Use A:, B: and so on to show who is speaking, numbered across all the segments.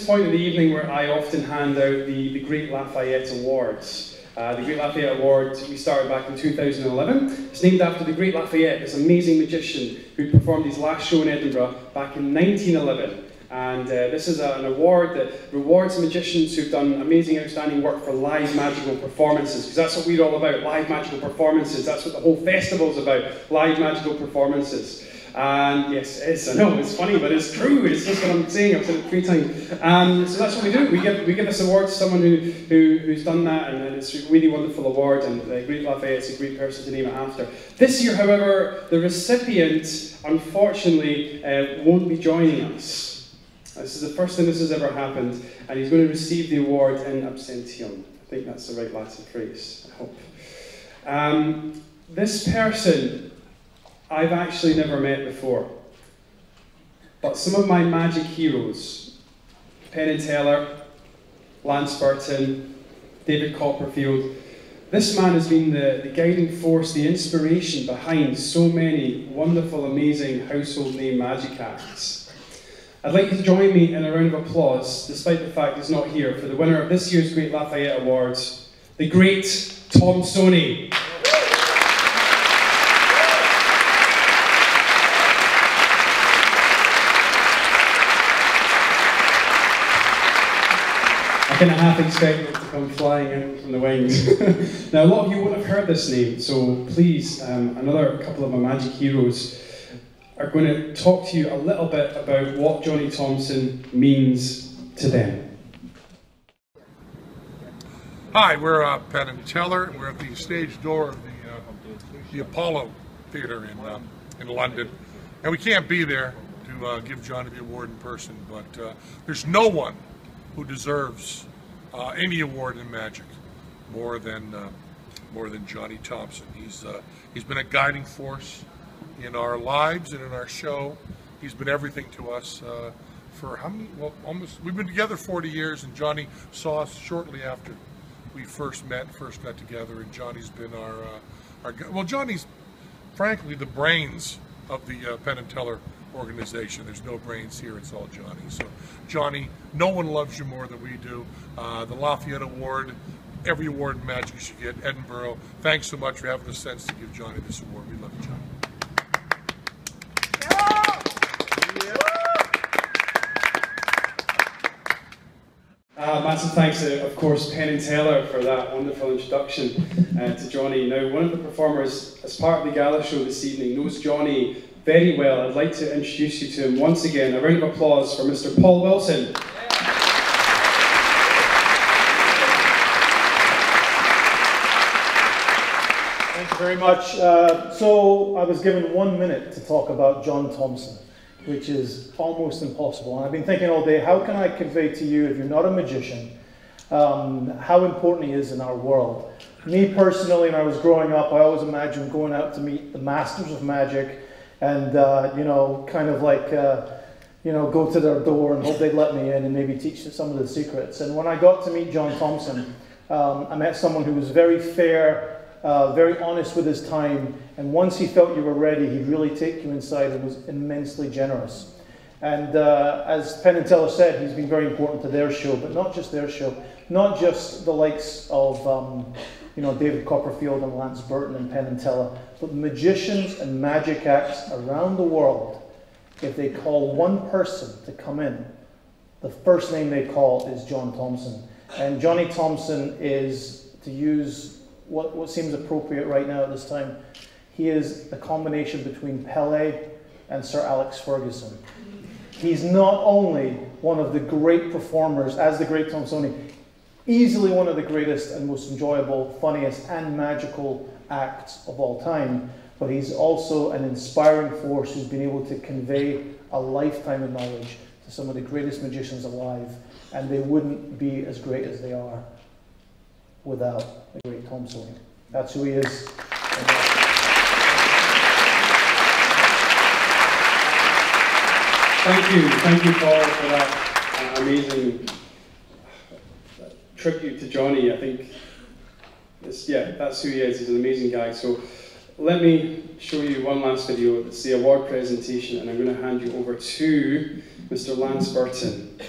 A: this point of the evening where I often hand out the Great Lafayette Awards. The Great Lafayette Award we started back in 2011. It's named after the Great Lafayette, this amazing magician who performed his last show in Edinburgh back in 1911. And this is an award that rewards magicians who've done amazing, outstanding work for live magical performances, because that's what we're all about, live magical performances. That's what the whole festival's about, live magical performances. And yes, it is, I know, it's funny, but it's true, it's just what I'm saying, I've said it 3 times. So that's what we do, we give this award to someone who's done that, and it's a really wonderful award, and Great Lafayette's a great person to name it after. This year, however, the recipient, unfortunately, won't be joining us. This is the first time this has ever happened, and he's going to receive the award in absentium. I think that's the right Latin phrase, I hope. This person I've actually never met before, but some of my magic heroes, Penn and Teller, Burton, David Copperfield, this man has been the guiding force, the inspiration behind so many wonderful, amazing household name magic acts. I'd like you to join me in a round of applause, despite the fact he's not here, for the winner of this year's Great Lafayette Awards, the great Tomsoni. I kind of half expected it to come flying in from the wings. Now, a lot of you won't have heard this name, so please, another couple of my magic heroes are going to talk to you a little bit about what Johnny Thompson means to them.
B: Hi, we're Penn and Teller. We're at the stage door of the Apollo Theatre in London, and we can't be there to give Johnny the award in person, but there's no one who deserves any award in magic more than Johnny Thompson. He's been a guiding force in our lives and in our show. He's been everything to us for how many, well, almost, we've been together 40 years, and Johnny saw us shortly after we first got together, and Johnny's been well, Johnny's frankly the brains of the Penn and Teller organization. There's no brains here, it's all Johnny. So Johnny, no one loves you more than we do. The Lafayette Award, every award in magic you should get, Edinburgh. Thanks so much for having the sense to give Johnny this award. We love you, Johnny.
A: Massive thanks to, of course, Penn and Teller for that wonderful introduction to Johnny. Now, one of the performers, as part of the gala show this evening, knows Johnny very well. I'd like to introduce you to him once again. A round of applause for Mr. Paul Wilson.
C: Thank you very much. So I was given 1 minute to talk about John Thompson, which is almost impossible. And I've been thinking all day, how can I convey to you, if you're not a magician, how important he is in our world? Me personally, when I was growing up, I always imagined going out to meet the masters of magic and, you know, kind of like, you know, go to their door and hope they'd let me in and maybe teach some of the secrets. And when I got to meet John Thompson, I met someone who was very fair, very honest with his time, and once he felt you were ready, he'd really take you inside and was immensely generous. And as Penn and Teller said, he's been very important to their show, but not just their show, not just the likes of you know, David Copperfield and Burton and Penn and Teller, but magicians and magic acts around the world. If they call one person to come in, the first name they call is John Thompson. And Johnny Thompson is, to use what seems appropriate right now at this time, he is a combination between Pele and Sir Alex Ferguson. He's not only one of the great performers, as the great Tomsoni, easily one of the greatest and most enjoyable, funniest and magical acts of all time, but he's also an inspiring force who's been able to convey a lifetime of knowledge to some of the greatest magicians alive, and they wouldn't be as great as they are without the great Tomsoni. That's who he is.
A: Thank you, Paul, for that amazing tribute to Johnny. I think, yeah, that's who he is. He's an amazing guy. So let me show you one last video. It's the award presentation, and I'm going to hand you over to Mr. Burton.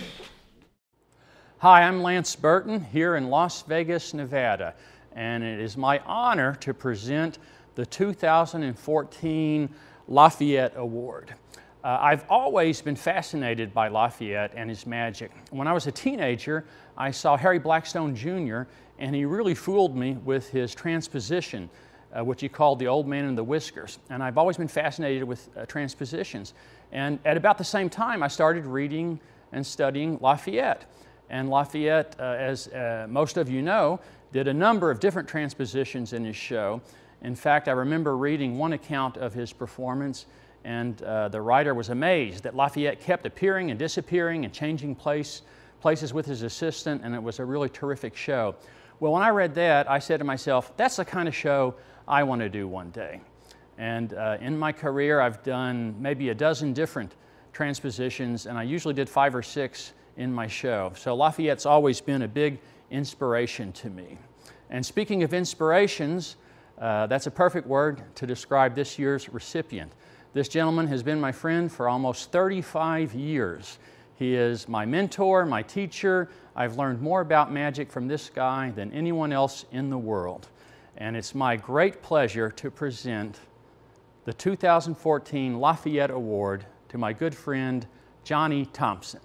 D: Hi, I'm Lance Burton here in Las Vegas, Nevada, and it is my honor to present the 2014 Lafayette Award. I've always been fascinated by Lafayette and his magic. When I was a teenager, I saw Harry Blackstone Jr., and he really fooled me with his transposition, which he called the Old Man in the Whiskers. And I've always been fascinated with transpositions. And at about the same time, I started reading and studying Lafayette. And Lafayette, as most of you know, did a number of different transpositions in his show. In fact, I remember reading one account of his performance, and the writer was amazed that Lafayette kept appearing and disappearing and changing places with his assistant, and it was a really terrific show. Well, when I read that, I said to myself, that's the kind of show I want to do one day. And in my career, I've done maybe a dozen different transpositions, and I usually did 5 or 6 in my show. So Lafayette's always been a big inspiration to me. And speaking of inspirations, that's a perfect word to describe this year's recipient. This gentleman has been my friend for almost 35 years. He is my mentor, my teacher. I've learned more about magic from this guy than anyone else in the world. And it's my great pleasure to present the 2014 Lafayette Award to my good friend, Johnny Thompson.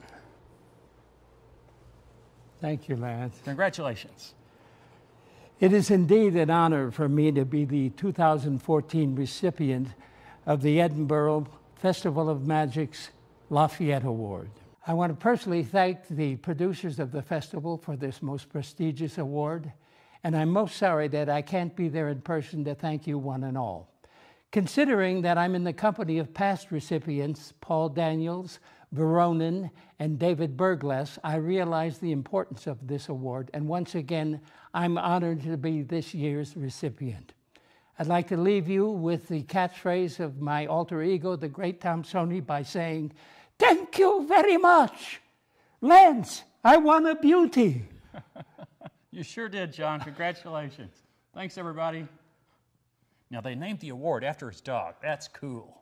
E: Thank you, Lance.
D: Congratulations.
E: It is indeed an honor for me to be the 2014 recipient of the Edinburgh Festival of Magic's Lafayette Award. I want to personally thank the producers of the festival for this most prestigious award, and I'm most sorry that I can't be there in person to thank you one and all. Considering that I'm in the company of past recipients, Paul Daniels, Veronin, and David Burglass, I realize the importance of this award, and once again, I'm honored to be this year's recipient. I'd like to leave you with the catchphrase of my alter ego, the great Tomsoni, by saying, "Thank you very much. Lance, I won a beauty."
D: You sure did, John. Congratulations. Thanks, everybody. Now, they named the award after his dog. That's cool.